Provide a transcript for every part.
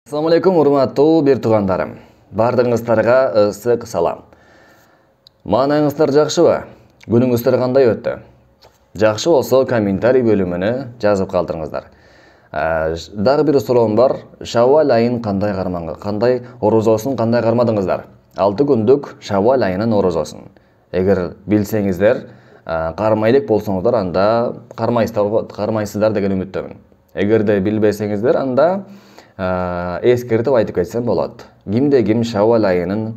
Assalamu alaikum, урматтуу бир туугандарым. Бардыгыңыздарга ысык салам. Маанаңыздар жакшыбы? Күнүңүздөр кандай өттү? Жакшы болсо комментарий бөлүмүнө жазып калтырыңыздар. Дагы бир суроом бар. Шаввал айын кандай орозосун кандай кармадыңыздар? 6 күндүк Шаввал айынын орозосун. Эгер билсеңиздер, кармай элек болсоңуздар, анда кармайсыздар деген үмүттөмүн. Эгерде билбесеңиздер, анда эскертип айтып кетсем болот. Кимде ким Шаввал айында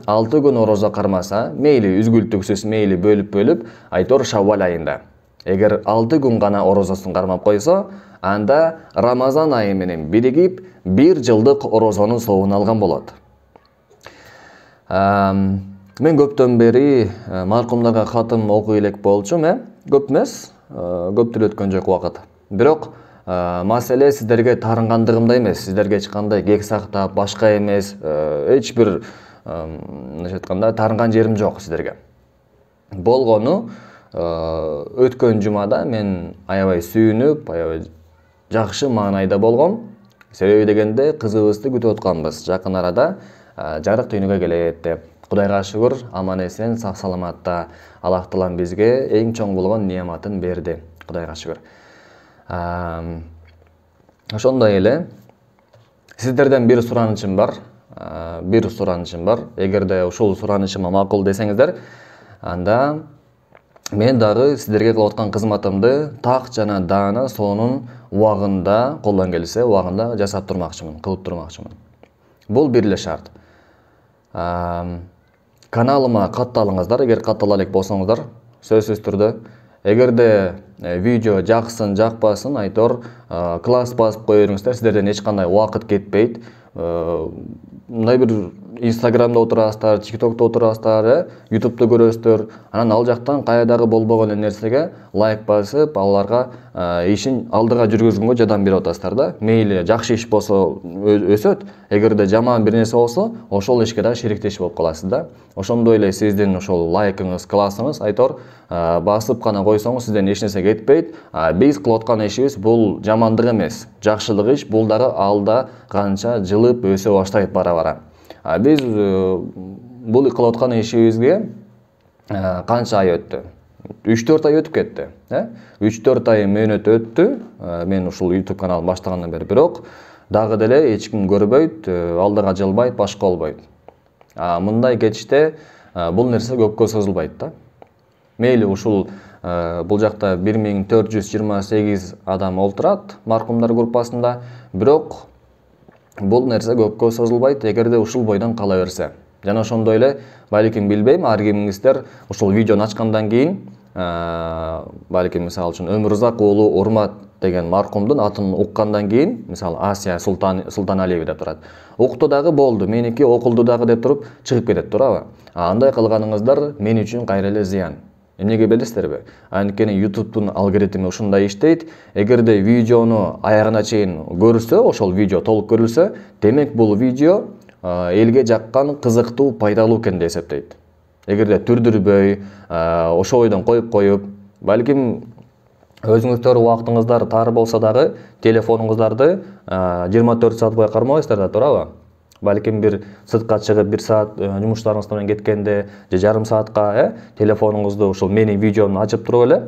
6 күн орозо кармаса, мейли үзгүлтүксүз, мейли бөлүп айтор Шаввал айында. Эгер 6 күн гана орозосун кармап койсо, анда Рамазан айы менен биригип 1 жылдык орозонун соогун алган болот. Мен көптөн бери маркумдарга хатым окуй элек болчумун, көп эмес, көптүр өткөн жок убакыт. Бирок маселе сиздерге тарынгандыгымда эмес, сиздерге эч кандай кек сактап, башка эмес, эч бир айтканда тарынган жерим жок сиздерге. Болгону өткөн жумада мен аябай сүйүнүп, аябай жакшы маанайда болгом. Себеби дегенде кызыбызды күтүп атканбыз. Жакын арада жарык дүйнөгө келет деп. Кудайга шүгүр, аман эсен, сак саламатта Аллах Таалам бизге эң чоң болгон неаматын берди. Кудайга шүгүр. Ошондой эле сиздерден бир суранычым бар. Эгерде ушул суранычыма макул десеңиздер, анда мен дагы сиздерге кылып аткан кызматымды так жана даана сонун убагында, колдон келсе, убагында жасап турмакчымын, кылып турмакчымын. Бул бир эле шарт. Каналыма катталыңыздар, эгер каттала элек болсоңуздар, сөзсүз түрдө. Эгерде видео жаксын, жакпасын, айтор класс басып кое бериңиздер, сиздерден эч кандай убакыт кетпейт. Мындай бир Инстаграмда отурасыздар, ТикТокто отурасыздар, Ютубту көрөсүздөр. Анан ал жактан кайдагы болбогон нерсеге лайк басып, аларга ишин алдыга жүргүзгөнгө жардам берип атасыздар да. Мейли жакшы иш болсо өсөт, эгерде жаман бир нерсе болсо, ошол ишке да шериктеш болуп каласыз да. Ошондой эле сиздин ошол лайкыңыз, классыңыз, айтор басып гана койсоңуз сизден эч нерсе кетпейт. Биз кылып аткан ишибиз бул жамандык эмес, жакшылык иш, бул дагы алда канча жылып өсө баштайт бара-бара. Биз бул кылып аткан ишибизге канча ай өттү? 3-4 ай өтүп кетти, 3-4 ай мөөнөт өттү. Мен ушул YouTube каналын баштагандан бери, бирок дагы деле эч ким көрбөйт, алдыга жылбайт, башка болбойт. Мындай кетиште бул нерсе көпкө созулбайт да. Мейли ушул бул жакта 1428 адам олтурат маркумдар группасында, бирок бул нерсе көпкө созулбайт, эгерде ушул бойдон кала берсе. Жана ошондой эле, балким билбейм, ар кимиңиздер ушул видеону ачкандан кийин, балким мисалы үчүн Өмүрзак уулу Урмат деген маркумдун атын уккандан кийин, мисалы Асия Султаналиева деп турат. Укту дагы болду, меники окулду дагы деп туруп чыгып кетет, туурабы? Андай кылганыңыздар мен үчүн кайра эле зыян. Эмнеге билесиздерби? Анткени YouTube'дун алгоритми ушундай иштейт. Эгерде видеону аягына чейин көрсө, ошол видео толук көрүлсө, демек бул видео элге жаккан, кызыктуу, пайдалуу экен деп эсептейт. Эгерде түрдүрбөй, ошол бойдон коюп, балким өзүңүздөр убактыңыздар тар болсо дагы телефонуңуздарды 24 саат бою кармабайсыздар да, туурабы? Балким бир сыртка чыгып 1 саат жумуштарыңыз менен кеткенде, же жарым саатка телефонуңузду ушул менин видеомду ачып туруп эле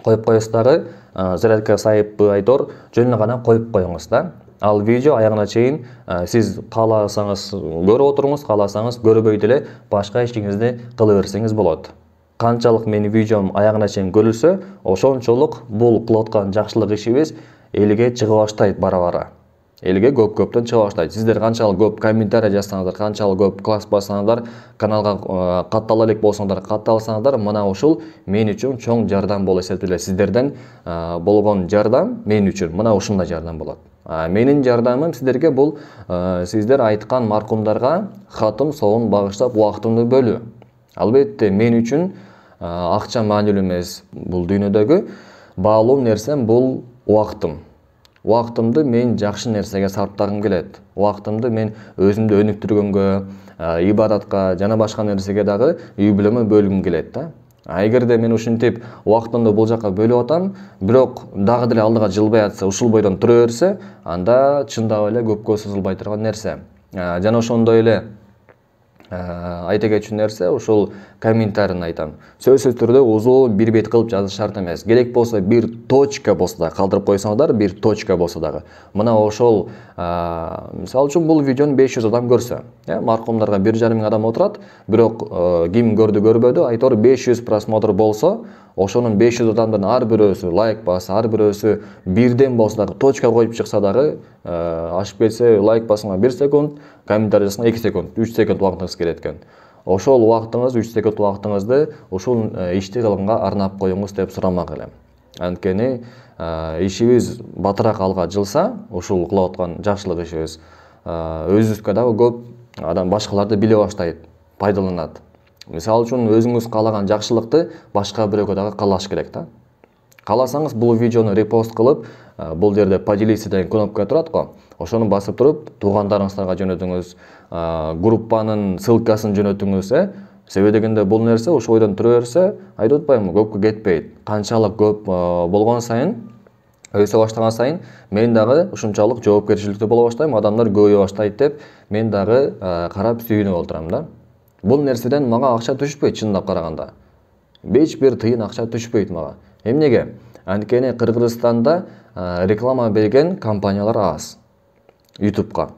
коюп коесуз дагы, зарядка сайыппы, айтор жөн гана коюп коюңуз да. Ал видео аягына чейин сиз кааласаңыз көрүп отуруңуз, кааласаңыз көрбөй деле башка ишиңизди кыла берсеңиз болот. Канчалык менин видеом аягына чейин көрүлсө, ошончолук бул кылып аткан жакшылык ишибиз элге чыга баштайт бара-бара. Элге көптөн чыга баштайт. Сиздер канчалык көп комментарий жазсаңыздар, канчалык көп класс бассаңыздар, каналга каттала элек болсоңдар, катталсаңыздар, мына ушул мен үчүн чоң жардам болуп эсептелет. Сиздерден болгон жардам мен үчүн мына ушундай жардам болот. Менин жардамым сиздерге бул сиздер айткан маркумдарга хатым соон багыштап убактымды бөлүү. Албетте мен үчүн акча маанилүү эмес. Бул дүйнөдөгү баалуу нерсем бул убактым. Убактымды мен жакшы нерсеге сарптагым келет. Убактымды мен өзүмдү өнүктүргөнгө, ибадатка жана башка нерсеге дагы үй бүлөмө бөлгүм келет да. Эгерде мен ушинтип убактымды бул жака бөлүп атам, бирок дагы деле алдыга жылбай атса, ушул бойдон тура берсе, анда чындап эле көпкө созулбай турган нерсе. Жана ошондой эле айта кетчү нерсе ушул комментарийни айтам. Сөзсүз түрдө узун бир бет кылып жазыш шарт эмес. Керек болсо бир точка болсо да калтырып койсоңуздар, бир точка болсо дагы. Мына ошол мисалы үчүн бул видеону 500 адам көрсө, маркумдарга 1,5 миң адам отурат, бирок ким көрдү көрбөдү, айтор 500 просмотр болсо, ошонун 500 адамдын ар бирөөсү лайк баса, ар бирөөсү бирден болсо дагы точка коюп чыкса дагы, ашып кетсе лайк басыңа 1 секунд, комментарий жазсаңа 2 секунд, 3 секунд убактыңыз кетет экен. Ошол убактыңыз, 3 секунд убактыңызды ушул ишти кылганга арнап коюңуз деп сурамак элем. Анткени ишибиз батыраак алга жылса, ушул кылып аткан жакшылык ишибиз өзүбүзгө дагы көп адам башкаларды биле баштайт, пайдаланат. Мисалы үчүн өзүңүз каалаган жакшылыкты башка бирөөгө дагы каалаш керек да. Кааласаңыз бул видеону репост кылып, бул жерде поделиться деген кнопка турат го. Ошону басып туруп, туугандарыңыздарга жөнөтүңүз, группанын ссылкасын жөнөтүңүз, себеби дегенде бул нерсе ошол бойдон тура берсе, айтып атпаймынбы, көпкө кетпейт. Канчалык көп болгон сайын, өсө баштаган сайын, мен дагы ушунчалык жоопкерчиликтүү боло баштайм, адамдар көбөйө баштайт деп, мен дагы карап сүйүнүп отурам да. Бул нерседен мага акча түшпөйт, чындап караганда. Эч бир тыйын акча түшпөйт мага. Эмнеге? Анткени Кыргызстанда реклама берген компаниялар аз. YouTube'га.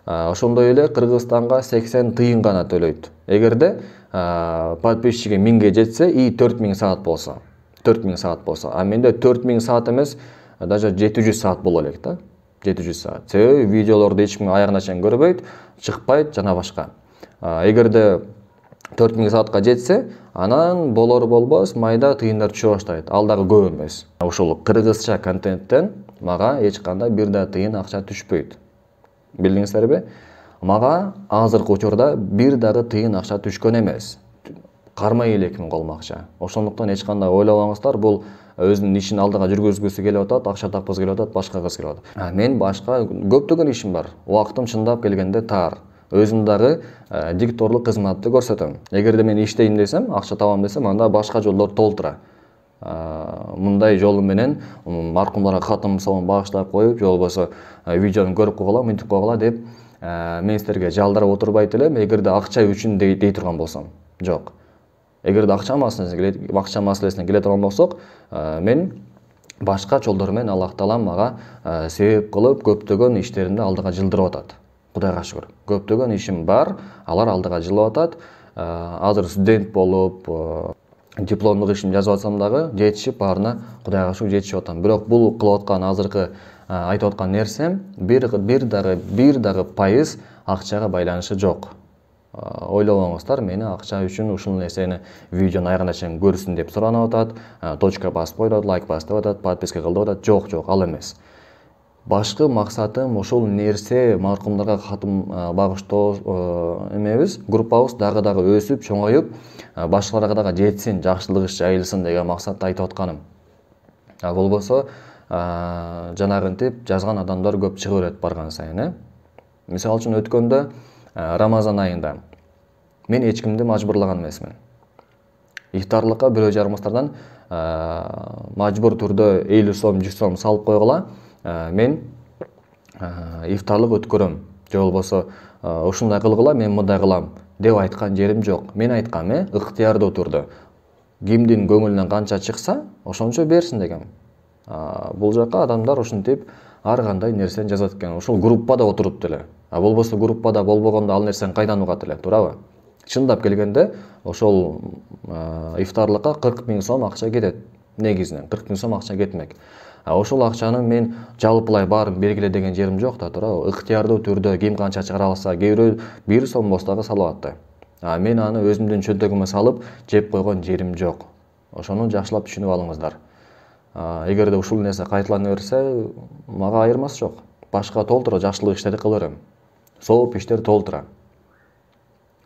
Ошондой эле Кыргызстанга 80 тыйын гана төлөйт. Эгерде подписчиги 1000ге жетсе и 4000 саат болсо. 4000 саат болсо. А менде 4000 саат эмес, даже 700 саат боло элек да. 700 саат. Себеби видеолорду эч ким аягына чейин көрбөйт, чыкпайт жана башка. Эгерде 4000 саатка жетсе, анан болор болбос майда тыйындар түшө баштайт. Ал дагы көп эмес. Ушул кыргызча контенттен мага эч кандай бир да тыйын акча түшпөйт. Билдиңиздерби? Мага азыркы учурда бир дагы тыйын акча түшкөн эмес. Кармай элекмин колмакча. Ошондуктан эч кандай ойлобоңуздар, бул өзүнүн ишин алдыга жүргүзгүсү келип атат, акча тапкысы келип атат, башка кыз келип атат. Мен башка көптөгөн ишим бар. Убактым чындап келгенде тар. Өзүм дагы дикторлук кызматты көрсөтөм. Эгерде мен иштейм десем, акча табам десем, анда башка жолдор толтура. Мындай жолу менен маркумдарга катым салым багыштап коюп, же болбосо видеону көрүп койгула, мынтип койгула деп мен силерге жалдырап отурбайт элем, эгерде акча үчүн дей турган болсом. Жок. Эгерде акча маселесине келе турган болсок, мен башка жолдор менен Аллах Таалам мага себеп кылып көптөгөн иштеримди алдыга жылдырып атат. Кудайга шүгүр. Көптөгөн ишим бар, алар алдыга жылып атат. Азыр студент болуп, дипломдук ишин жазып атсам дагы жетишип, баарына Кудайга шүгүр жетишип атам. Бирок бул кылып аткан азыркы айтып аткан нерсем бир дагы пайыз акчага байланышы жок. Ойлобоңуздар, мени акча үчүн ушул нерсени видеону аягына чейин көрсүн деп суранып атат, точка басып коюп атат, лайк басып атат, подписка кыл деп атат. Жок, ал эмес. Башкы максатым ушул нерсе маркумдарга катым багыштоо эмебиз, группабыз дагы өсүп, чоңоюп, башкаларга дагы жетсин, жакшылык иш жайылсын деген максатта айтып атканым. Болбосо жанагынтип жазган адамдар көп чыга берет барган сайын, Мисалы үчүн өткөндө Рамазан айында мен эч кимди мажбурлаган эмесмин. Ифтарлыкка бирөө жарымыстардан мажбур түрдө 50 сом, 100 сом салып койгула, мен ифтарлык өткөрөм. Же болбосо ушундай кылгыла, мен мындай кылам деп айткан жерим жок. Мен айткам, ыктыярдуу түрдө. Кимдин көңүлүнөн канча чыкса, ошончо берсин дегем. Бул жака адамдар ушинтип ар кандай нерсени жазат экен. Ушул группада отуруп деле. Болбосо группада болбогондо ал нерсени кайдан угат эле, туурабы? Чындап келгенде ошол ифтарлыкка 40 000 сом акча кетет. Негизинен 40 000 сом акча кетмек. Ошол акчаны мен жалпылай баарын бергиле деген жерим жок да, туурабы? Ыктыярдуу түрдө ким канча чыгара алса, кээ бирөө 1 сом болсо дагы салып атты. Мен аны өзүмдүн чөнтөгүмө салып жеп койгон жерим жок. Ошону жакшылап түшүнүп алыңыздар. Эгерде ушул нерсе кайталана берсе, мага айырмасы жок. Башка толтура жакшылык иштерди кыла берем. Сооп иштер толтура.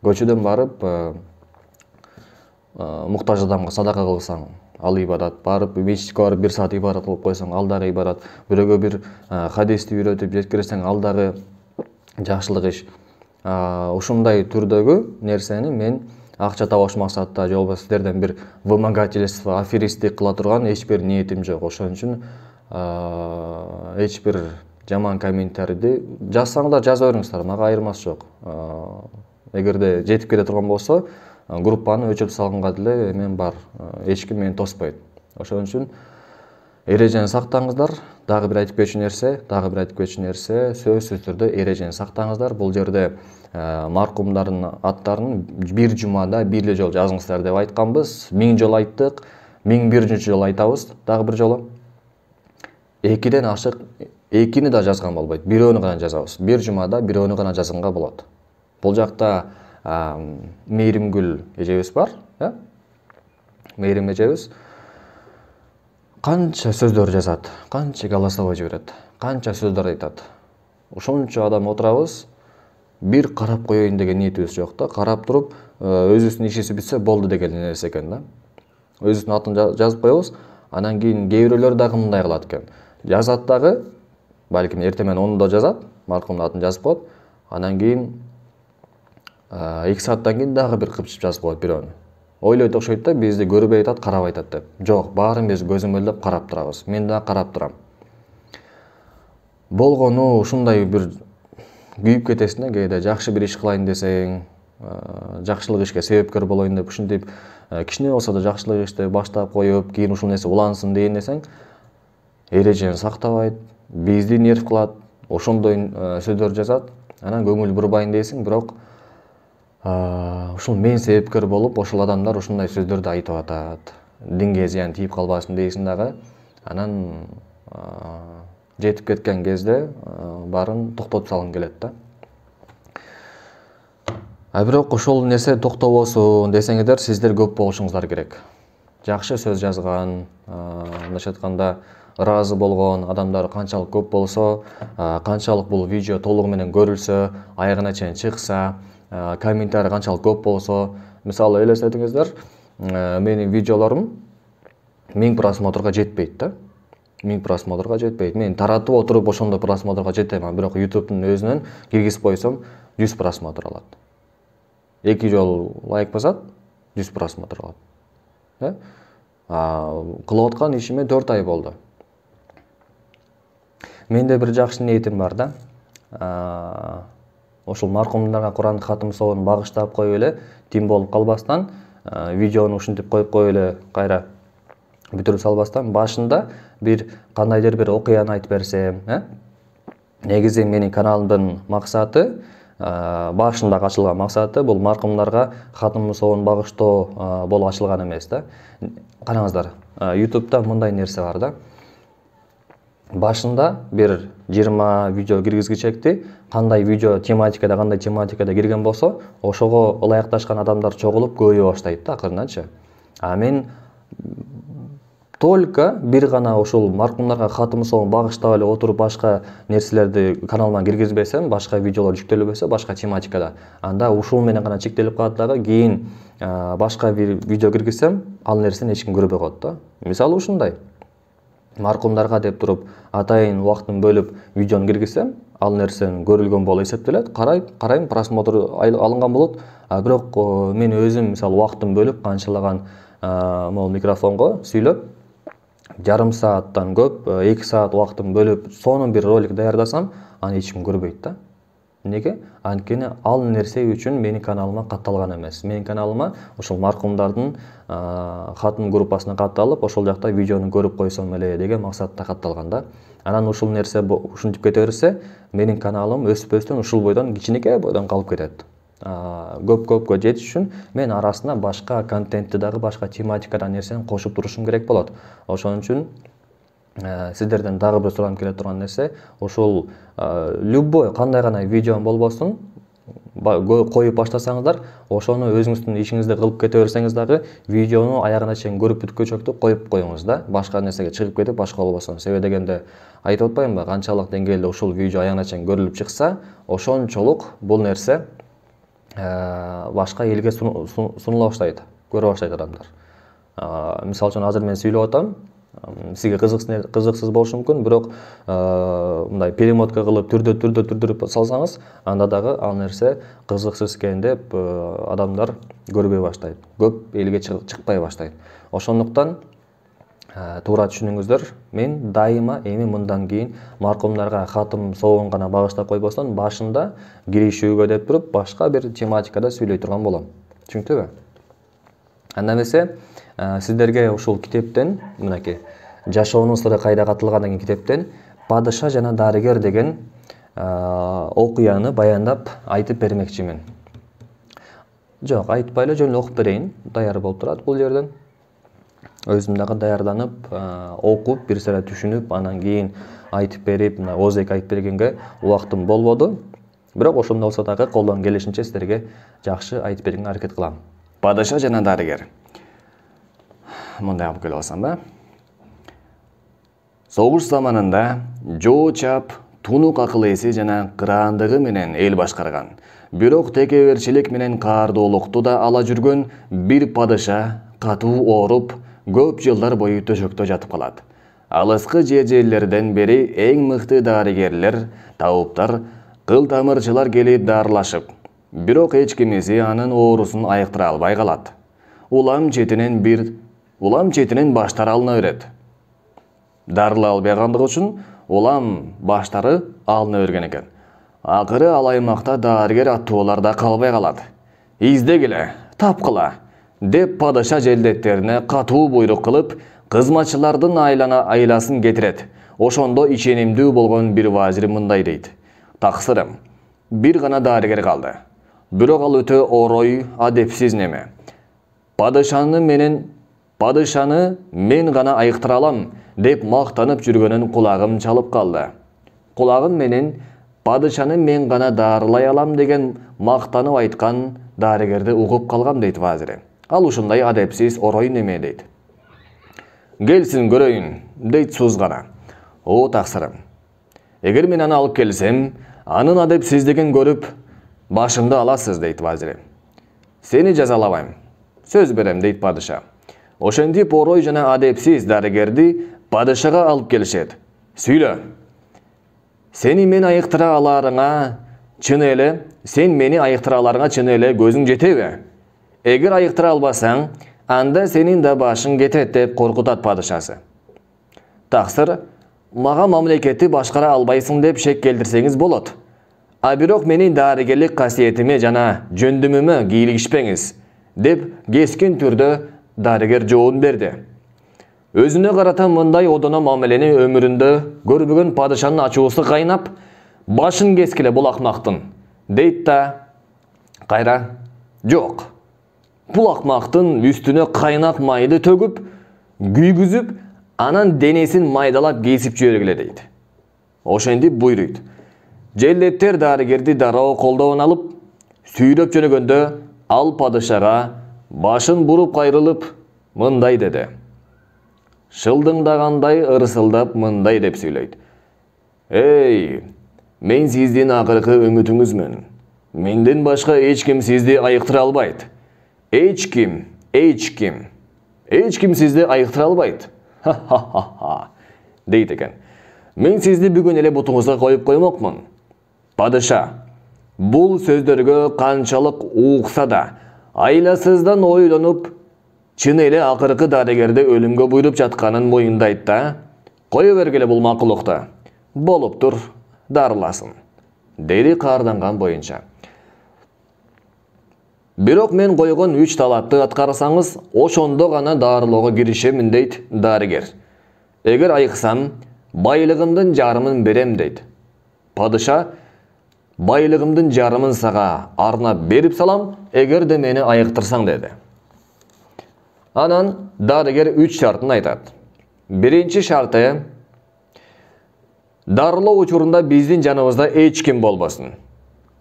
Көчөдөн барып муктаж адамга садака кылсаң, ал ибадат. Барып мечитке барып 1 саат ибадат кылып койсоң, ал дагы ибадат. Бирөөгө бир хадисти үйрөтүп жеткирсең, ал дагы жакшылык иш. Ушундай түрдөгү нерсени мен акча табыш максатта же болбосо силерден бир вымогательство, аферисттик кыла турган эч бир ниетим жок. Ошон үчүн эч бир жаман комментарийди жазсаңдар жаза бериңиздер, мага айырмасы жок. Эгерде жетип кете турган болсо, группаны өчүрүп салганга деле мен бар. Эч ким мени тоспойт. Ошон үчүн эрежени сактаңыздар. Дагы бир айтып кетчү нерсе, сөзсүз түрдө эрежени сактаңыздар. Бул жерде маркумдардын аттарын бир жумада бир эле жолу жазыңыздар деп айтканбыз. 1000 жолу айттык, 1001 жолу айтабыз. Дагы бир жолу. Экиден ашык экини да жазган болбойт. Бирөөнү гана жазабыз. Бир жумада бирөөнү гана жазганга болот. Бул жакта Мейримгүл эжебиз бар, Мейрим эжебиз канча сөздөр жазат, канча голосовой жиберет, канча сөздөр айтат. Ошончо адам отурабыз, бир карап коеюн деген ниетибиз жок да. Карап туруп, өзүбүздүн ишибиз бүтсө болду деген нерсе экен да. Өзүбүздүн атын жазып коебуз, анан кийин кээ бирөөлөр дагы мындай кылат экен. Жазат дагы, балким эртең менен onu да жазат, маркумдун атын жазып коет. Анан кийин 2 сааттан кийин дагы бир кыпчып жазып коет бирөөнү. Ойлойт окшойт да, бизди көрбөй атат, карабай атат деп. Жок, баарын биз көзөмөлдөп карап турабыз. Мен да карап турам. Болгону ушундай бир күйүп кетесиң да, кээде жакшы бир иш кылайын десең, жакшылык ишке себепкер болоюн деп, ушинтип кичине болсо да жакшылык ишти баштап коюп, кийин ушул нерсе улансын дейин десең, эрежени сактабайт, бизди нерв кылат, ошондой сөздөр жазат. Анан көңүл бурбайын дейсиң, бирок ушул мен себепкер болуп, ошол адамдар ушундай сөздөрдү айтып атат. Динге зыян тийип калбасын дейсиң дагы. Анан жетип кеткен кезде баарын токтотуп салгың келет да. Бирок ошол нерсе токтобосун десеңиздер, сиздер көп болушуңуздар керек. Жакшы сөз жазган, мындайча айтканда ыраазы болгон адамдар канчалык көп болсо, канчалык бул видео толугу менен көрүлсө, аягына чейин чыкса, комментарий канчалык көп болсо, мисалы элестетиңиздер, менин видеолорум 1000 просмотрга жетпейт да. 1000 просмотрга жетпейт. Мен таратып отуруп ошондой просмотрга жетем, бирок YouTube'дун өзүнөн киргизип койсом 100 просмотр алат. 2 жолу лайк басат, 100 просмотр алат. Кылып аткан ишиме 4 ай болду. Менде бир жакшы ниетим бар да. Ошол маркумдарга Курандык катым соон багыштап коюп эле, тим болуп калбастан, видеону ушинтип коюп эле кайра бүтүрүп салбастан, башында бир кандайдыр бир окуяны айтып берсем, негизи менин каналымдын максаты, башында ачылган максаты бул маркумдарга катым соон багыштоо болуп ачылган эмес да. Караңыздар, YouTube'да мындай нерсе бар да. Башында бир 20 видео киргизгичекти, кандай видео тематикада кирген болсо, ошого ылайыкташкан адамдар чогулуп көбөйө баштайт да акырынданчы. Мен только бир гана ушул маркумдарга катым соон багыштап эле отуруп башка нерселерди каналыма киргизбесем, башка видеолор жүктөлбөсө, башка тематикада, анда ушул менен гана чектелип калат дагы, кийин башка бир видео киргизсем, ал нерсени эч ким көрбөй коет да. Мисалы ушундай. Маркумдарга деп туруп атайын убактын бөлүп видеону киргизсем, ал нерсенин көрүлгөн болуп эсептелет. Карайм, просмотр алынган болот. Бирок мен өзүм мисалы убактын бөлүп канчалаган могул микрофонго сүйлөп, жарым сааттан көп, 2 саат убактын бөлүп, сонун бир ролик даярдасам, аны эч ким көрбөйт да. Неге? Анткени ал нерсе үчүн менин каналыма катталган эмес. Менин каналыма ошол маркумдардын хатын группасына катталып, ошол жакта видеону көрүп койсом эле деген максатта катталган да. Анан ушул нерсе ушинтип кете берсе, менин каналым өсүп ушул бойдон кичинекей бойдон калып кетет. Көп-көпкө жетиш үчүн мен арасына башка контентти дагы, башка тематикадан нерсени кошуп турушум керек болот. Ошон үчүн сиздерден дагы бир суранып келе турган нерсе, ошол любой кандай гана видеом болбосун, коюп баштасаңыздар, ошону өзүңүздүн ишиңизди кылып кете берсеңиз дагы, видеону аягына чейин көрүп бүткөнчөктү коюп коюңуз да. Башка нерсеге чыгып кетип, башка болбосун. Себеби дегенде айтып атпаймынбы, канчалык деңгээлде ушул видео аягына чейин көрүлүп чыкса, ошончолук бул нерсе башка элге сунула баштайт, көрө баштайт адамдар. Мисалы үчүн азыр мен сүйлөп атам, сизге кызыксыз болушу мүмкүн, бирок мындай перемотка кылып түрдүрүп салсаңыз, анда дагы ал нерсе кызыксыз экен деп адамдар көрбөй баштайт, көп элге чыкпай баштайт. Ошондуктан туура түшүнүңүздөр, мен дайыма эми мындан кийин маркумдарга хатым соогун гана багыштап койбостон, башында киришүүгө деп туруп башка бир тематикада сүйлөй турган болом. Түшүнүктүбү? Анда эмесе сиздерге ушул китептен, мынакей Жашоонун сыры кайда катылган деген китептен Падыша жана дарыгер деген окуяны баяндап айтып бермекчимин. Жок, айтпай эле жөн окуп берейин. Даяр болуп турат бул жерден. Өзүм дагы даярданып, окуп, бир сыра түшүнүп, анан кийин айтып берип, мына ооздек айтып бергенге убактым болбоду. Бирок ошондой болсо дагы колдон келишинче сиздерге жакшы айтып бергенге аракет кылам. Падыша жана дарыгер. Мындай алып келип алсам ба? Согуш заманында жоо чап, тунук акыл эси жана кыраандыгы менен эл башкарган, бирок текеберчилик менен каардуулукту да ала жүргөн бир падыша катуу ооруп, көп жылдар бою төшөктө жатып калат. Алыскы жерлерден бери эң мыкты дарыгерлер, табыптар, кыл тамырчылар келип дарылашып, бирок эч кимиси анын оорусун айыктыра албай калат. Улам четинен баштары алына берет. Дарыла албагандыгы үчүн улам баштары алына берген экен. Акыры ал аймакта дарыгер аттуулар да калбай калат. Издегиле, тапкыла деп падыша желдеттерине катуу буйрук кылып, кызматчылардын айласын кетирет. Ошондо ишенимдүү болгон бир вазир мындай дейт: "Таксырым, бир гана дарыгер калды. Бирок ал өтө орой, адепсиз неме. Падышаны мен гана айыктыра алам" деп мактанып жүргөнүн кулагым чалып калды. Кулагым менен падышаны мен гана дарылай алам деген мактанып айткан дарыгерди угуп калгам дейт вазири. Ал ушундай адепсиз орой неме дейт. "Келсин көрөйүн" дейт сузгана. "О таксырым, эгер мен аны алып келсем, анын адепсиздигин көрүп, башымды аласыз" дейт вазири. "Сени жазалабайм, сөз берем" дейт падыша. Ошентип орой жана адепсиз дарыгерди падышага алып келишет. "Сүйлө. Сен мени айыктыра аларыңа чын эле көзүң жетеби? Эгер айыктыра албасаң, анда сенин да башың кетет" деп коркутат падышасы. "Таксыр, мага мамлекетти башкара албайсың деп шек келтирсеңиз болот. А бирок менин дарыгерлик касиетиме жана жөндүмүмө кийлигишпеңиз" деп кескин түрдө дарыгер жообун берди. Өзүнө карата мындай одоно мамилени өмүрүндө көрбөгөн падышанын ачуусу кайнап, "Башын кескиле бул акмактын" дейт да кайра "Жок, бул акмактын үстүнө кайнак майды төгүп, күйгүзүп, анан денесин майдалап кесип жибергиле" дейт. Ошентип буйруйт. Желдеттер дарыгерди дароо колдобун алып, сүйрөп жөнөгөндө ал падышага башын буруп кайрылып мындай деди. Шылдыңдагандай ырсылдап мындай деп сүйлөйт: "Эй, мен сиздин акыркы үмүтүңүзмүн. Менден башка эч ким сизди айыктыра албайт. Эч ким сизди айыктыра албайт. Ха-ха-ха" дейт экен. "Мен сизди бүгүн эле бутуңузга коюп коймокмун. Падыша, бул сөздөргө канчалык укса да, айласыздан ойлонуп, чын эле акыркы дарыгерди өлүмгө буйруп жатканын моюндайт да, кое бергиле бул макулукту. Болуптур, дарыласын" деди каарданган боюнча. "Бирок мен койгон 3 талапты аткарсаңыз, ошондо гана дарылоого киришемин" дейт дарыгер. "Эгер айыксам, байлыгымдын жарымын берем" дейт. Падыша: "Байлыгымдын жарымын сага арнап берип салам, эгерде мени айыктырсаң" деди. Анан дарыгер 3 шартын айтат. Биринчи шарты: дарылоо учурунда биздин жаныбызда эч ким болбосун.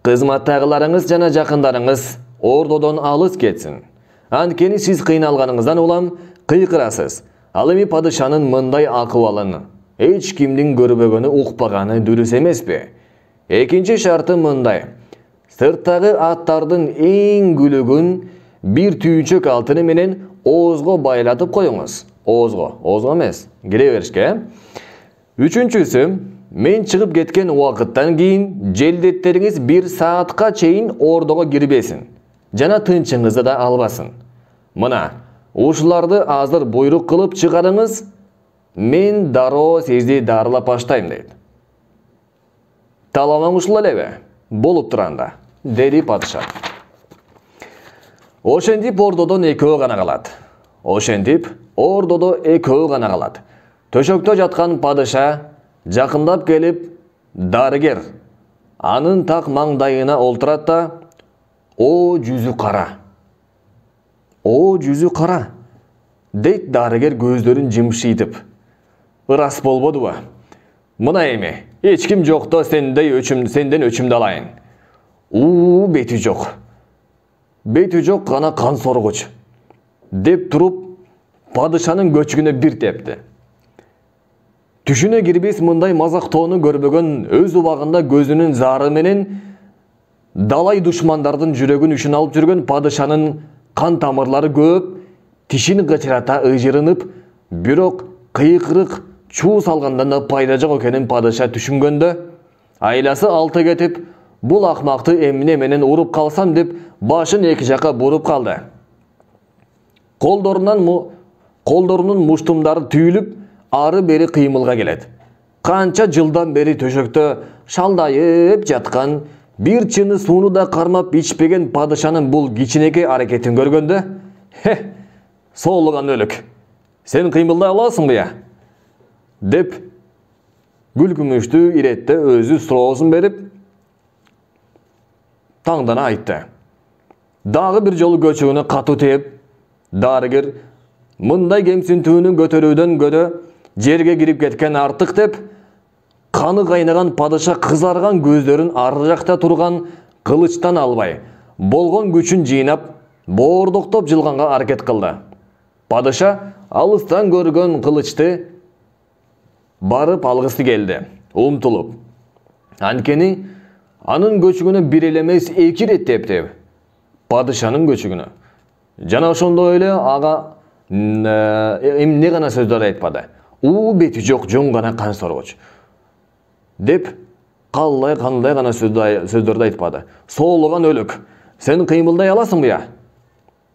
Кызматтагыларыңыз жана жакындарыңыз ордодон алыс кетсин. Анткени сиз кыйналганыңыздан улам кыйкырасыз. Ал эми падышанын мындай акыбалын эч кимдин көрбөгөнү, укпаганы дурус эмеспи? Экинчи шарты мындай: сырттагы аттардын эң күлүгүн бир түйүнчөк алтыны менен оозго байлатып коюңуз. Оозго эмес, кире беришке. Үчүнчүсү, мен чыгып кеткен убакыттан кийин желдеттериңиз 1 саатка чейин ордого кирбесин. Жана тынчыңызды да албасын. Мына, ушуларды азыр буйрук кылып чыгарыңыз, мен дароо сизди дарылап баштайм дейт. Талабың ушул элеби? Болуп турганда, деди падыша. Ошентип ордодон экөө гана калат. Төшөктө жаткан падыша жакындап келип, дарыгер анын так маңдайына олтурат да, "О жүзү кара", дейт дарыгер көздөрүн жымшыйтып. "Ырас болбодубу? Мына эми, эч ким жокто сенден өчүмдү алайын. Бети жок гана кан соргуч", деп туруп, падышанын көчүгүнө бир тепти. Түшүнө кирбес мындай мазактоону көрбөгөн, өз убагында көзүнүн зары менен далай душмандардын жүрөгүн үшүн алып жүргөн падышанын кан тамырлары көп, тишин кычырата ыжырынып, бирок кыйкырык чуу салгандан да пайда жок экенин падыша түшүнгөндө, айласы алты кетип, бул акмакты эмне менен уруп калсам деп башын эки жака буруп калды. Колдорунун муштумдары түйүлүп, ары бери кыймылга келет. Канча жылдан бери төшөктө шалдайып жаткан, бир чыны сууну да кармап ичпеген падышанын бул кичинекей аракетин көргөндө, "Соолуган өлүк, сен кыймылдай аласыңбы я?" деп күлкүмүштүү иретте өзү суроосун берип, таңдана айтты. Дагы бир жолу көчүгүнө катуу тээп, дарыгер мындай кемсинтүүнү көтөрүүдөн көдө жерге кирип кеткен артык деп, каны кайнаган падыша кызарган көздөрүн ары жакта турган кылычтан албай, болгон күчүн жыйнап, боордоктоп жылганга аракет кылды. Падыша алыстан көргөн кылычты барып алгысы келди, умтулуп. Анткени анын көчүгүнө бир эле эмес 2 рет тепти. Падышанын көчүгүнө. Жана ошондой эле ага эмне гана сөздөр айтпады. Бети жок, жон гана кан соргуч, деп кандай гана сөздөрдү айтпады. "Соолуган өлүк, сен кыймылдай аласыңбы я?"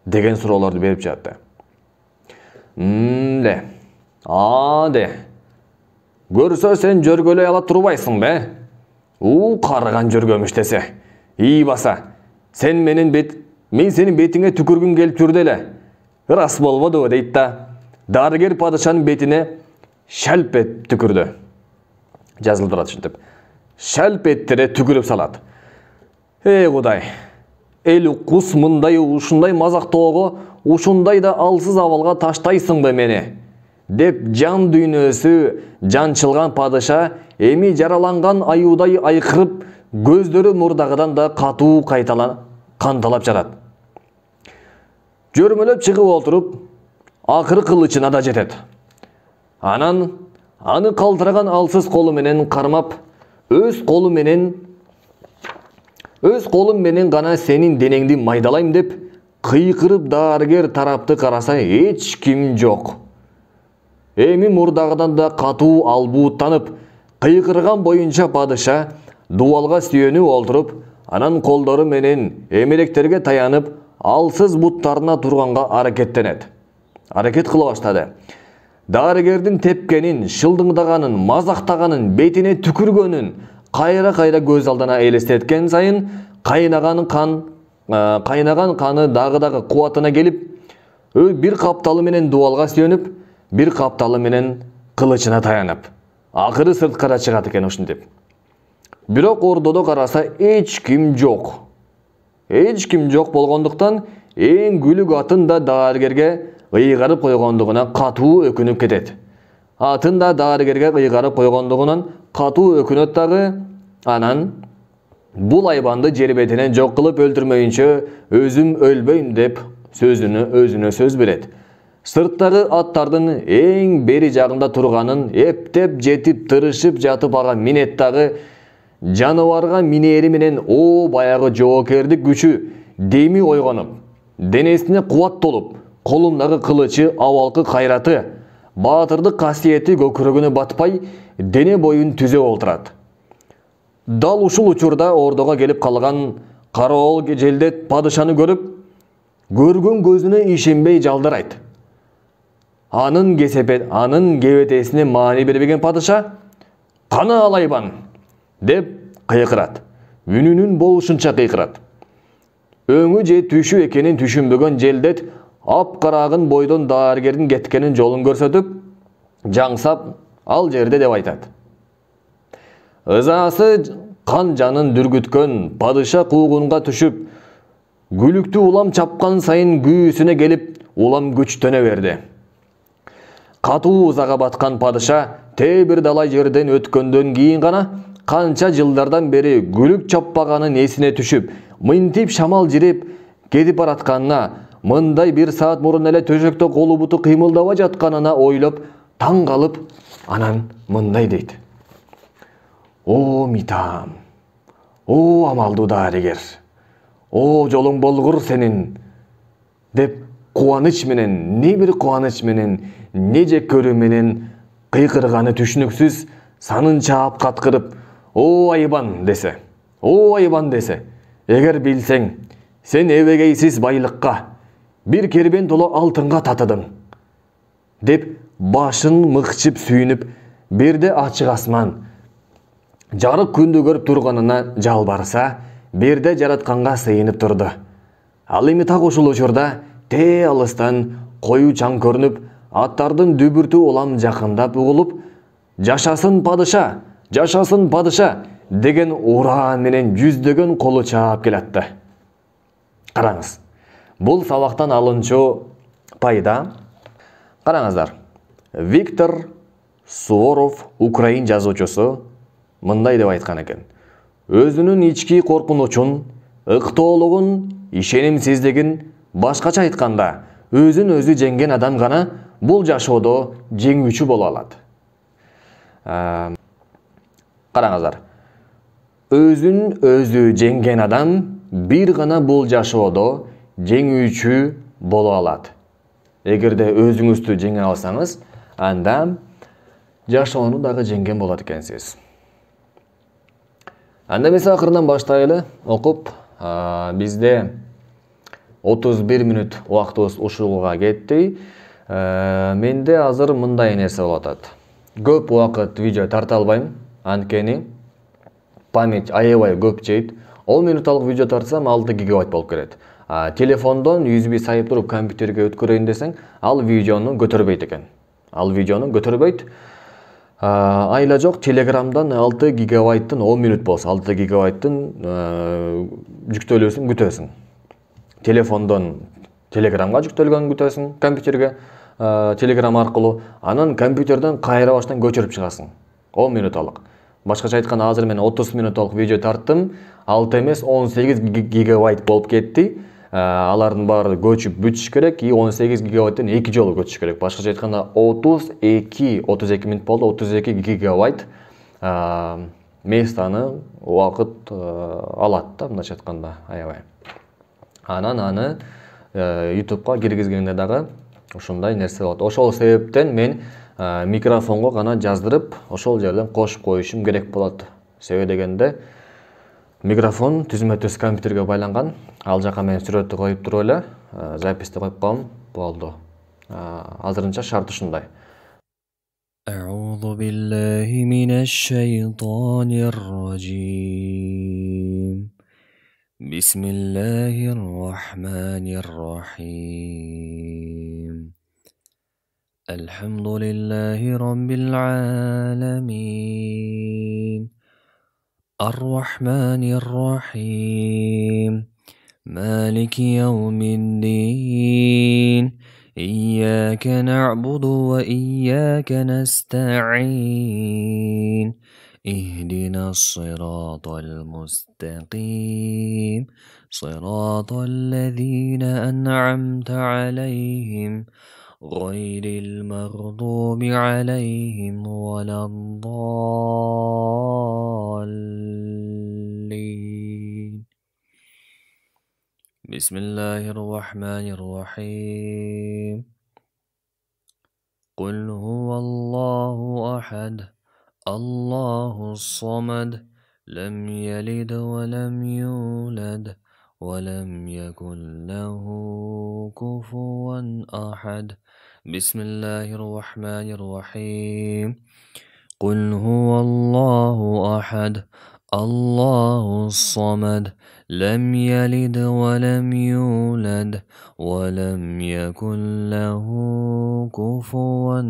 деген суроолорду берип жатты. "Де. Көрсө сен жөргөлөй ала турбайсың бе? Карыган жөргөмүш десе. Баса, мен сенин бетиңе түкүргүм келип жүрдү эле. Ырас болбодубу?" дейт да, дарыгер падышанын бетине шалп эт түкүрдү. Жазылып турат ушинтип. Шалп эттире түкүрүп салат. Кудай, эл уккус ушундай мазактоого, ушундай да алсыз абалга таштайсыңбы мени? Деп жан дүйнөсү жанчылган падыша эми жараланган аюудай айкырып, көздөрү мурдагыдан да катуу канталап жатат. Жөрмөлөп чыгып отуруп, акыры кылычына да жетет. Анан аны калтыраган алсыз колу менен кармап, өз колум менен гана сенин денеңди майдалайм деп кыйкырып дарыгер тарапты караса эч ким жок. Эми мурдагыдан да катуу албууттанып, кыйкырган боюнча падыша дубалга сүйөнүп олтуруп, анан колдору менен эмеректерге таянып, алсыз буттарына турганга аракет кыла баштады. Дарыгердин тепкенин, шылдыңдаганын, мазактаганын, бетине түкүргөнүн кайра көз алдына элестеткен сайын кайнаган каны дагы кубатына келип, бир капталы менен дубалга сүйөнүп, бир капталы менен кылычына таянып, акыры сырткара чыгат экен ушинтип. Бирок ордодо караса эч ким жок. Эч ким жок болгондуктан эң күлүк атын да дарыгерге ыйгарып койгондугуна катуу өкүнүп кетет. Атын да дарыгерге ыйгарып койгондугунан катуу өкүнөт дагы. Анан бул айбанды жер бетинен жок кылып өлтүрмөйүнчө өзүм өлбөйм деп өзүнө сөз берет. Сырттагы аттардын эң бери жагында турганын эптеп жетип тырышып жатып ага минет дагы, жаныбарга минери менен баягы жоокердик күчү деми ойгонуп, денесине кубат толуп, колундагы кылычы, абалкы кайраты, Батырдык касиети көкүрөгүнө батпай, дене боюн түзөп олтурат. Дал ушул учурда ордого келип калган кароол желдет падышаны көрүп, көргөн көзүнө ишенбей жалдырайт. Анын кебетесине маани бербеген падыша «Кана алайбан!» деп кыйкырат. Үнүнүн болушунча кыйкырат. Өңү же түшү экенин түшүнбөгөн желдет апкарагын бойдон дарыгердин кеткенин жолун көрсөтүп, жаңсап ал жерде деп айтат. Ызасы кан жанын дүргүткөн падыша куугунга түшүп, күлүктүү улам чапкан сайын күйүүсүнө келип, улам күчтөнө берди. Катуу ызага баткан падыша бир далай жерден өткөндөн кийин гана канча жылдардан бери күлүк чаппаганын эсине түшүп, мынтип шамал жирип кетип баратканына, мындай бир саат мурун эле төшөктө колу буту кыймылдабай жатканына ойлоп таң калып, анан мындай дейт. О митам, о амалдуу дарыгер, о жолуң болгур сенин, деп кубаныч менен, не бир кубаныч менен, не жек көрүү менен кыйкырганы түшүнүксүз, санын чаап каткырып, о айбан десе, эгер билсең, сен эбегейсиз байлыкка, бир кербен толо алтынга татыдың, деп башын мыкчып сүйүнүп, бирде ачык асман, жарык күндү көрүп турганына жалбарса, бирде жаратканга сыйынып турду. Ал эми так ушул учурда алыстан коюу чаң көрүнүп, аттардын дүбүртү улам жакындап угулуп, жашасын падыша деген ураан менен жүздөгөн колу чаап келатты. Караңыз, бул сабактан алынчу пайда. Караңыздар, Виктор Суворов, украин жазуучусу, мындай деп айткан экен. Өзүнүн ички коркунучун, ыктоолугун, ишенимсиздигин, башкача айтканда, өзүн өзү жеңген адам гана бул жашоодо жеңүүчү боло алат. Караңыздар, өзүн өзү жеңген адам бир гана бул жашоодо жеңүүчү боло алат. Эгерде өзүңүздү жеңе алсаңыз, анда жашоону дагы жеңген болот экенсиз. Анда эмесе акырынан баштайлы окуп, бизде 31 мүнөт убактыбыз ушуга кетти. Менде азыр мындай нерсе болуп атат. Көп убакыт видео тарта албайм, анткени память аябай көп жейт. 10 минуталык видео тартсам 6 гигабайт болуп келет. Телефондон USB сайып туруп компьютерге өткөрөйүн десең, ал видеону көтөрбөйт экен. Айла жок, Телеграмдан 6 гигабайттын 10 минут болсо, 6 гигабайттын жүктөлүүсүн күтөсүң. Телефондон Телеграмга жүктөлгөн күтөсүң, компьютерге Телеграм аркылуу, анан компьютерден кайра баштан көчүрүп чыгасың. 10 минуталык. Башкача айтканда, азыр мен 30 минуталык видео тарттым, 6 эмес 18 гигабайт болуп кетти. Алардын баары көчүп бүтүш керек, 18 гигабайттан 2 жолу көчүш керек. Башкача айтканда 32 минут болду, 32 гигабайт местаны убакыт алат да, мындайча айтканда, аябай. Анан аны YouTube'га киргизгенде дагы ушундай нерсе болот. Ошол себептен мен микрофонго гана жаздырып, ошол жерден кошуп коюшум керек болот. Себеби дегенде микрофон түзмө-түз компьютерге байланган. Ал жака мен сүрөттү коюп туруп эле, записти коюп коем, болду. Азырынча шарт ушундай. أعوذ بالله من الشيطان الرجيم بسم الله الرحمن الرحيم الحمد لله رب العالمين الرحمن الرحيم مالك يوم الدين إياك نعبد وإياك نستعين اهدنا الصراط المستقيم صراط الذين أنعمت عليهم غير المغضوب عليهم ولا الضالين بسم الله الرحمن الرحيم قل هو الله أحد الله الصمد لم يلد ولم يولد ولم يكن له كفوا أحد بسم الله الرحمن الرحيم قل هو الله أحد الله الصمد لم يلد ولم يولد ولم يكن له كفوا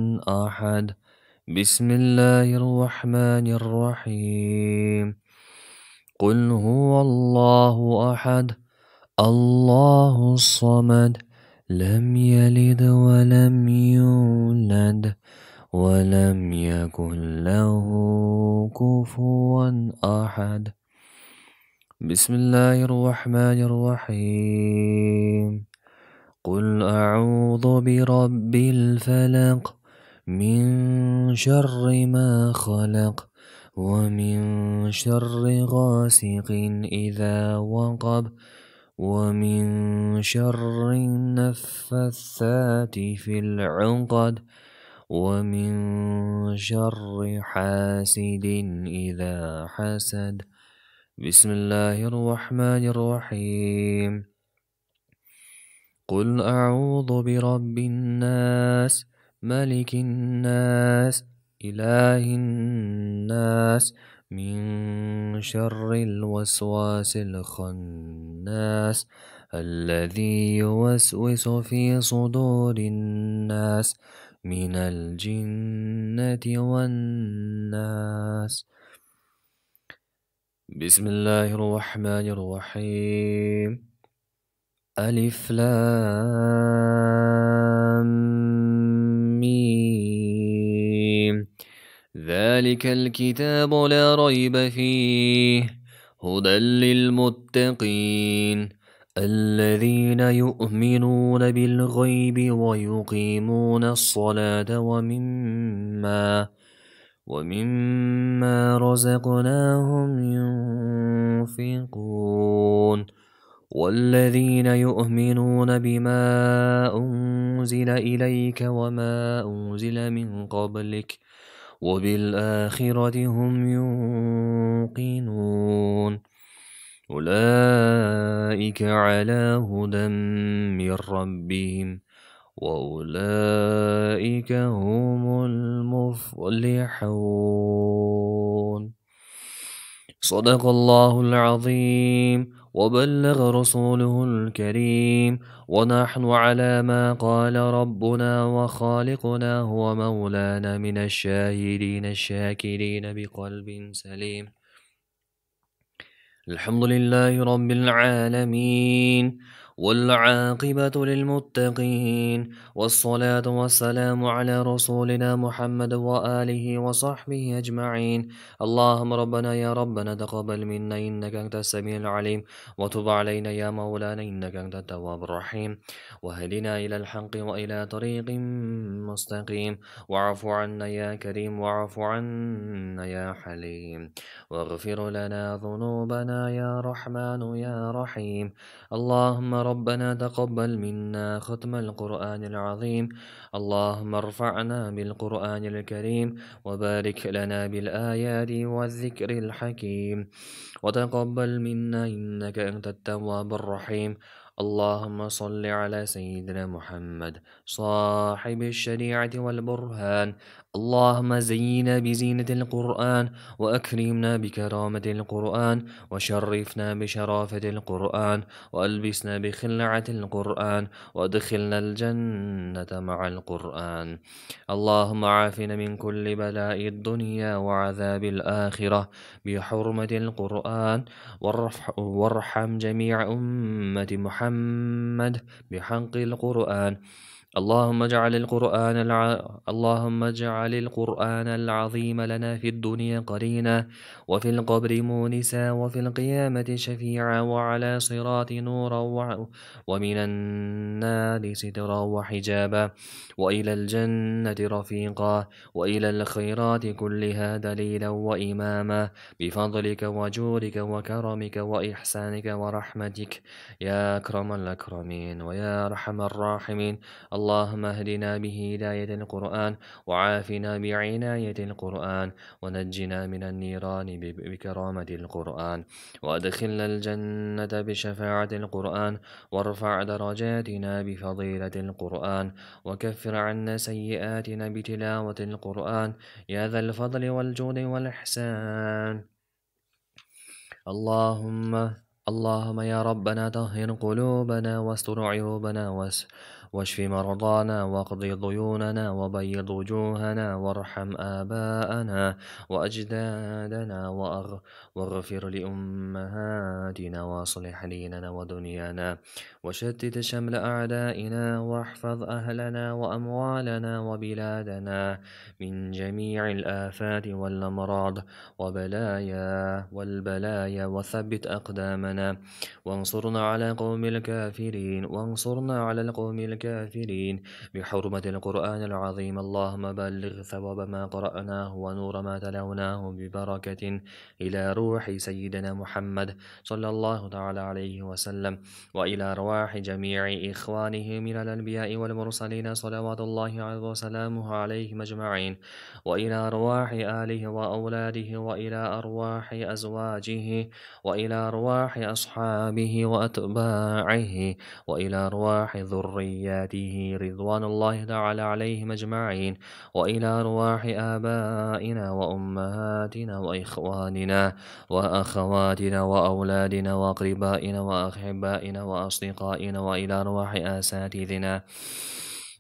أحد بسم الله الرحمن الرحيم قل هو الله أحد الله الصمد لم يلد ولم يولد ولم يكن له كفوا أحد بسم الله الرحمن الرحيم قل أعوذ برب الفلق من شر ما خلق ومن شر غاسق إذا وقب ومن شر النفثات في العقد ومن شر حاسد إذا حسد بسم الله الرحمن الرحيم قل أعوذ برب الناس ملك الناس إله الناس من شر الوسواس الخناس الذي يوسوس في صدور الناس من الجنة والناس بسم الله الرحمن الرحيم ألف لام ميم ذلك الكتاب لا ريب فيه هدى للمتقين الذين يؤمنون بالغيب ويقيمون الصلاة ومما رزقناهم ينفقون والذين يؤمنون بما أنزل إليك وما أنزل من قبلك وبالآخرة هم يوقنون أولئك على هدى من ربهم وأولئك هم المفلحون صدق الله العظيم وبلغ رسوله الكريم ونحن على ما قال ربنا وخالقنا هو مولانا من الشاهدين الشاكرين بقلب سليم الحمد لله رب العالمين والعاقبة للمتقين والصلاة والسلام على رسولنا محمد وآله وصحبه أجمعين اللهم ربنا يا ربنا تقبل منا إنك أنت السميع العليم وتب علينا يا مولانا إنك أنت التواب الرحيم وهدنا إلى الحق وإلى طريق مستقيم واعف عنا يا كريم واعف عنا يا حليم واغفر لنا ذنوبنا يا رحمن يا رحيم اللهم ربنا تقبل منا ختم القرآن العظيم اللهم ارفعنا بالقرآن الكريم وبارك لنا بالآيات والذكر الحكيم وتقبل منا إنك أنت التواب الرحيم اللهم صل على سيدنا محمد صاحب الشريعة والبرهان اللهم زينا بزينة القرآن وأكرمنا بكرامة القرآن وشرفنا بشرافة القرآن وألبسنا بخلعة القرآن وادخلنا الجنة مع القرآن اللهم عافنا من كل بلاء الدنيا وعذاب الآخرة بحرمة القرآن وارحم جميع أمة محمد بحق القرآن اللهم اجعل القرآن العظيم لنا في الدنيا قرينا وفي القبر مونسا وفي القيامة شفيعا وعلى صراط نورا ومن النار سترا وحجابا وإلى الجنة رفيقا وإلى الخيرات كلها دليلا وإماما بفضلك وجودك وكرمك وإحسانك ورحمتك يا أكرم الأكرمين ويا أرحم الراحمين اللهم اهدنا بهداية القرآن وعافنا بعناية القرآن ونجنا من النيران بكرامة القرآن وأدخلنا الجنة بشفاعة القرآن وارفع درجاتنا بفضيلة القرآن وكفر عنا سيئاتنا بتلاوة القرآن يا ذا الفضل والجود والإحسان. اللهم يا ربنا طهر قلوبنا واستر عيوبنا واشف مرضانا واقض ضيوننا وبيض وجوهنا وارحم آباءنا وأجدادنا واغفر لأمهاتنا واصلح ديننا ودنيانا وشتت شمل أعدائنا واحفظ أهلنا وأموالنا وبلادنا من جميع الآفات والأمراض والبلايا وثبت أقدامنا وانصرنا على القوم الكافرين بحرمة القرآن العظيم. اللهم بلغ ثواب ما قرأناه ونور ما تلوناه ببركة إلى روح سيدنا محمد صلى الله تعالى عليه وسلم وإلى أرواح جميع إخوانه من الأنبياء والمرسلين صلوات الله وسلامه عليهم أجمعين وإلى أرواح آله وأولاده وإلى أرواح أزواجه وإلى أرواح أصحابه وأتباعه وإلى أرواح ذرياته رضوان الله تعالى عليهم أجمعين وإلى أرواح آبائنا وأمهاتنا وإخواننا وأخواتنا وأولادنا وأقربائنا وأحبائنا وأصدقائنا وإلى أرواح أساتذتنا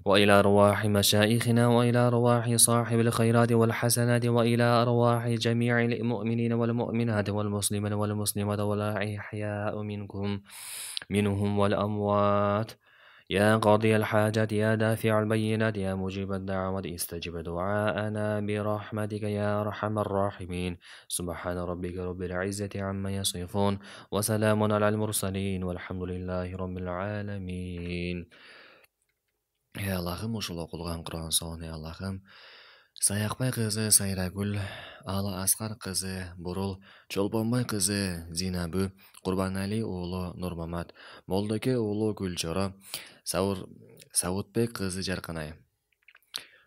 وإلى أرواح مشايخنا وإلى أرواح صاحب الخيرات والحسنات وإلى أرواح جميع المؤمنين والمؤمنات والمسلمين والمسلمات والأحياء منهم والأموات يا قاضي الحاجات يا دافع البينات يا مجيب الدعوات استجب دعاءنا برحمتك يا أرحم الراحمين. سبحان ربك رب العزة عما يصفون وسلام على المرسلين والحمد لله رب العالمين. Ey Allah'ım uşul okuduğun Kur'an soğun ey Allah'ım. Sayakbay kızı Sayragül, Ala Asqar kızı Burul, Çolponbay kızı Zinabı, Qurbanali oğlu Nurmamat, Moldaki oğlu Gülçora, Savutbek kızı Jarqanay,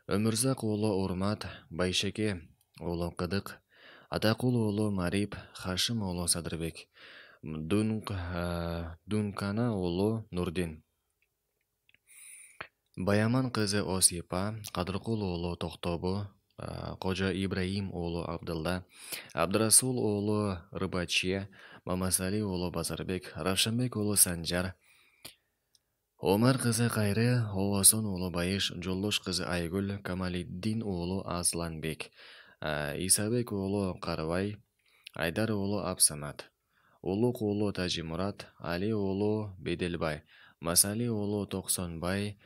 Ömürzak oğlu Urmat, Bayşeki oğlu Qıdık, Ataqul oğlu Marip, Haşim oğlu Sadrbek, Dunkana oğlu Nurdin, Баяман кызы Осипа, Кадыркул оолу Токтобу, Кожа Ибраим оолу Абдылла, Абдрасул оолу Рыбачия, Мамасали оолу Базарбек, Равшанбек оолу Санжар, Омар кызы Кайры, Овосон оолу Байыш, Жолдош кызы Айгүл, Камалиддин оолу Асланбек, Исабек оолу Карыбай, Айдар оолу Абсамат, Улук оолу Тажимурат, Али оолу Беделбай, Масали оолу Токсонбай,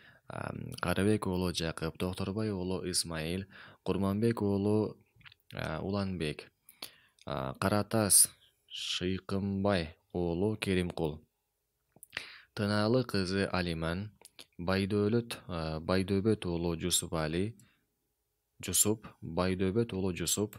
Карыбек оолу Жакып, Токторбай оолу Исмаил, Курманбек оолу Уланбек, Каратас Шыйкымбай оолу Керимкул, Тыналы кызы Алиман, Байдөөбөт оолу Жусуп, Байдөөбөт оолу Жусуп,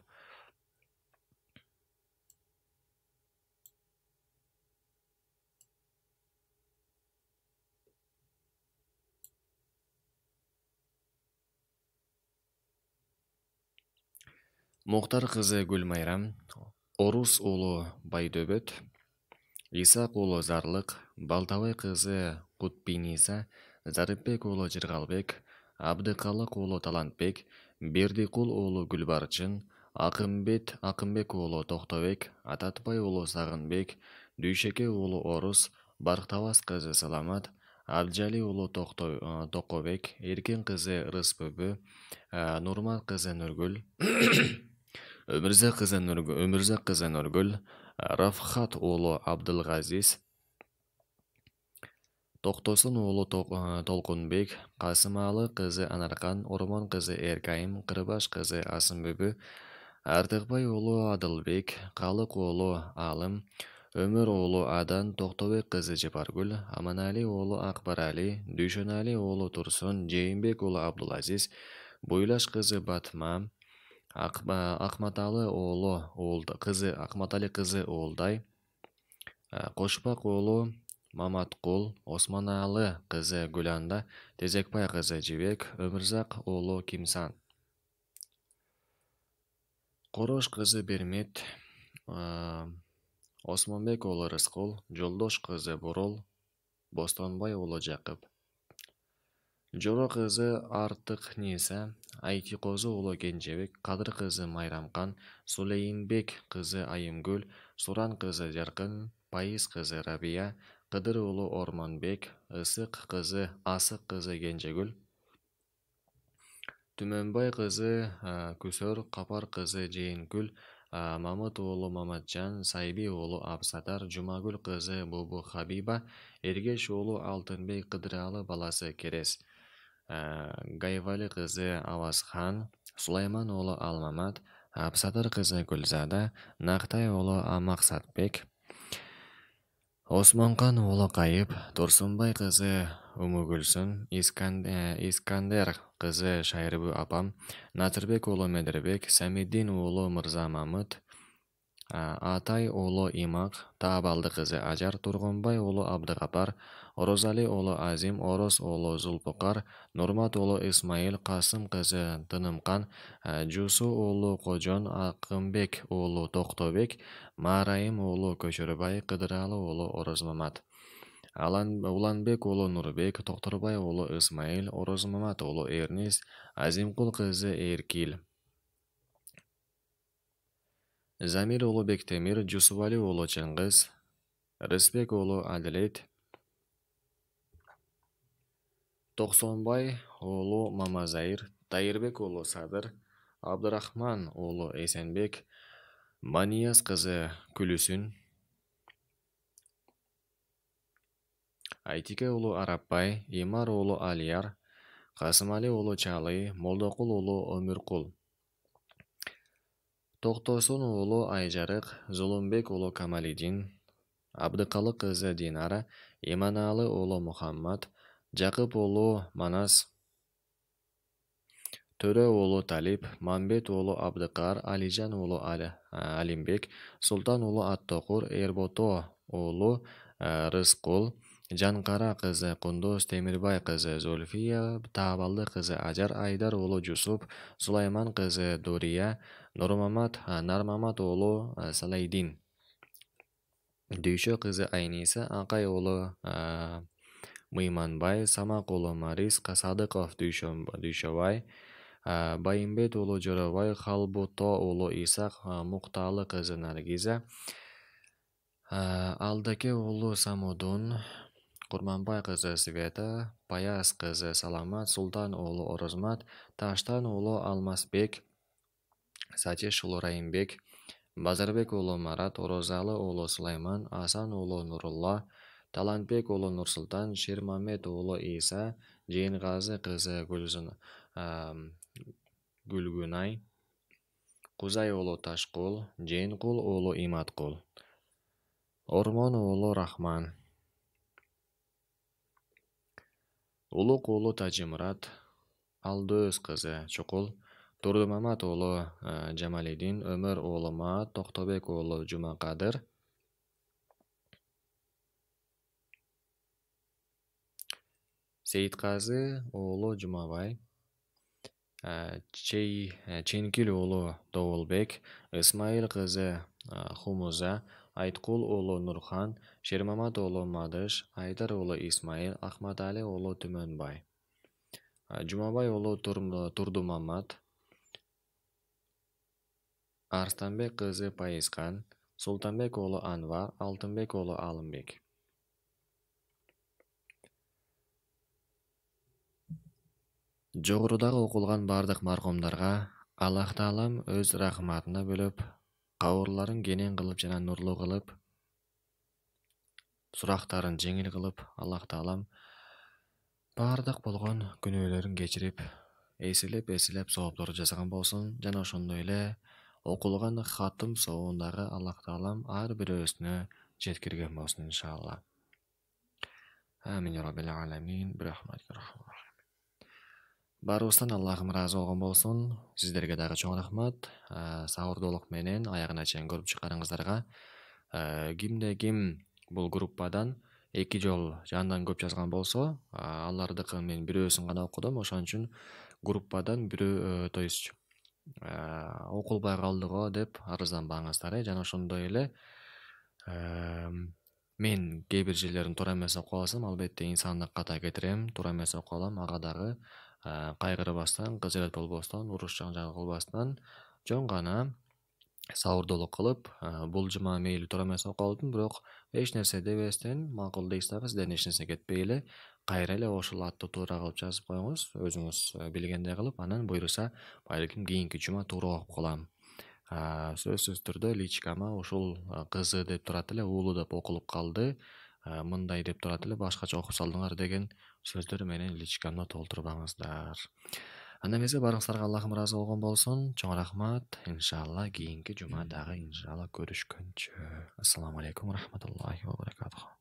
Мухтар кызы Гүлмайрам, Орус оолу Байдөөбөт, Исак оолу Зарлык, Балтабай кызы Кутбиниса, Зарыпбек оолу Жыргалбек, Абдыкалык оолу Талантбек, Бердикул оолу Гүлбарчын, Акымбек оолу Токтобек, Ататбай оолу Сагынбек, Дүйшеке оолу Орус, Барктабас кызы Саламат, Абджали оолу Токобек, Эркен кызы Рыспөбү, Нурмат кызы Нургүл, Өмүрзак кызы Нургүл, Рафхат оолу Абдылгазиз, Токтосун оолу Толкунбек, Касымалы кызы Анаркан, Ормон кызы Эркайым, Кырбаш кызы Асымбүбү, Артыкбай оолу Адылбек, Калык оолу Алым, Өмүр оолу Адан, Токтобек кызы Жапаргүл, Аманали оолу Акбарали, Дүйшөнали оолу Турсун, Жээнбек оолу Абдулазиз, Буйлаш кызы Батма, Акматалы кызы Оолдай, Кошпак оолу Маматкул, Османалы кызы Гүланда, Тезекбай кызы Жибек, Өмүрзак уулу Кимсан. Корош кызы Бермет, Осмонбек уулу Рыскул, Жолдош кызы Бурул, Бостонбай уулу Жакып. Жоро кызы Артык Ниса, Айтикозу уулу Кенжебек, Кадыр кызы Майрамкан, Сулейинбек кызы Айымгүл, Суран кызы Жаркын, Пайыз кызы Рабия, Кыдыр уулу Ормонбек, Асык кызы Кенжегүл, Түмөнбай кызы Күсөр, Капар кызы Жээнкүл, Мамыт уулу Маматжан, Сайби уулу Абсатар, Жумагүл кызы Бубу Хабиба, Эргеш уулу Алтынбек, Кыдыралы баласы Керес, Гайвали кызы Авазхан, Сулайман уулу Алмамат, Абсатар кызы Гүлзада, Нактай уулу Амаксатбек, Осмонкан уулу Кайып, Турсунбай кызы Умугүлсүн, Искандер кызы Шайрыбу апам, Натырбек уулу Медербек, Самиддин уулу Мырза Мамыт, Атай уулу Имак, Таабалды кызы Ажар, Тургунбай уулу Абдыгапар, Орозали уулу Азим, Орос уулу Зулпукар, Нурмат уулу Исмаил, Касым кызы Тынымкан, Жусу уулу Кожон, Акымбек уулу Токтобек, Марайым уулу Көчөрбай, Кыдыралы уулу Орозмамат, Уланбек уулу Нурбек, Токторбай уулу Исмаил, Орозмамат уулу Эрнис, Азимкул кызы Эркил, Замир уулу Бектемир, Жусубали уулу Чыңгыз, Рысбек уулу Адилет, Токсонбай уулу Мамазайыр, Тайырбек уулу Садыр, Абдырахман уулу Эсенбек, Манияз кызы Күлүсүн, Айтике уулу Арапбай, Имар уулу Алияр, Касымали уулу Чалый, Молдокул уулу Өмүркул, Токтосун уулу Айжарык, Зулумбек уулу Камалидин, Абдыкалы кызы Динара, Иманалы уулу Мухаммад, Жакып уулу Манас, Төрө уулу Талип, Мамбет уулу Абдыкар, Алижан уулу Алимбек, Султан уулу Аттокур, Эрбото уулу Рыскул, Жанкара кызы Кундуз, Темирбай кызы Зульфия, Таабалды кызы Ажар, Айдар уулу Жусуп, Сулайман кызы Дурия, Нармамат уулу Салайдин, Дүйшө кызы Айниса, Акай уулу Мыйманбай, Самак уулу Марис, Садыков Дүйшөбай, Байымбет уулу Жоробай, Халбуто уулу Исак, Мукталы кызы Наргиза, Алдаке уулу Самудун, Курманбай кызы Света, Паяз кызы Саламат, Султан уулу Орозмат, Таштан уулу Алмасбек, Сатиш уулу Райымбек, Базарбек уулу Марат, Орозалы уулу Сулайман, Асан уулу Нурулла, Талантбек уулу Нурсултан, Шермамет уулу Иса, Жээнгазы кызы Гүлгүнай, Кузай уулу Ташкул, Жээнкул уулу Иматкул, Ормон уулу Рахман, Улук уулу Тажимурат, Алдөз кызы Чукул, Турдумамат уулу Жамалидин, Өмөр уулу Маат, Токтобек уулу Жумакадыр, Сейитказы уулу Жумабай, Ченкил уулу Довулбек, Исмаил кызы Хумуза, Айткул уулу Нурхан, Шермамат уулу Мадыш, Айдар уулу Исмаил, Ахматали уулу Түмөнбай, Жумабай уулу Турдумамат, Арстанбек кызы Пайызкан, Султанбек уулу Анвар, Алтынбек уулу Алымбек. Жогорудагы окулган бардык маркумдарга Аллах Таалам өз рахматына бөлөп, кабырларын кенен кылып жана нурлуу кылып, сурактарын жеңил кылып, Аллах Таалам бардык болгон күнөөлөрүн кечирип, эселеп сооптору жасаган болсун. Жана ошондой эле окулган хатым сообундагы Аллах Таалам ар бирөөсүнө жеткирген болсун иншалла. Амин я раббил аламин, бирахматика рахман. Барыбыздан Аллахым ыраазы болгон болсун. Сиздерге дагы чоң рахмат. Сабырдуулук менен аягына чейин көрүп чыкканыңыздарга. Кимде ким бул группадан 2 жол жандан көп жазган болсо, алардыкын мен бирөөсүн гана окудум. Ошон үчүн группадан бирөө, то есть окулбай калды го деп арызданбаңыздар. Жана ошондой эле мен кээ бир жерлерин туура эмес окуп алсам, албетте инсандык ката кетирем, туура эмес окуп алам. Ага дагы кайгырбастан, кызырет болбостон, уруш жаңжал кылбастан жөн гана сабырдуулук кылып, бул жума мейли туура эмес окуп алдым, бирок эч нерсе дебестен, макул дейсиз дагы сизден эч нерсе кетпей эле кайра эле ошол атты туура кылып жазып коюңуз, өзүңүз билгендей кылып, анан буюрса балким кийинки жума туура окуп калам. Сөзсүз түрдө личкама ушул кызы деп турат эле, уулу деп окулуп калды, мындай деп турат эле, башкача окуп салдыңар деген сөздөр менен личкамда толтурбаңыздар. Анда эмесе барыңыздарга Аллахым ыраазы болгон болсун. Чоң рахмат. Иншалла кийинки жума дагы иншалла көрүшкөнчө. Ассаламу алейкум ва рахматуллахи ва баракатуху.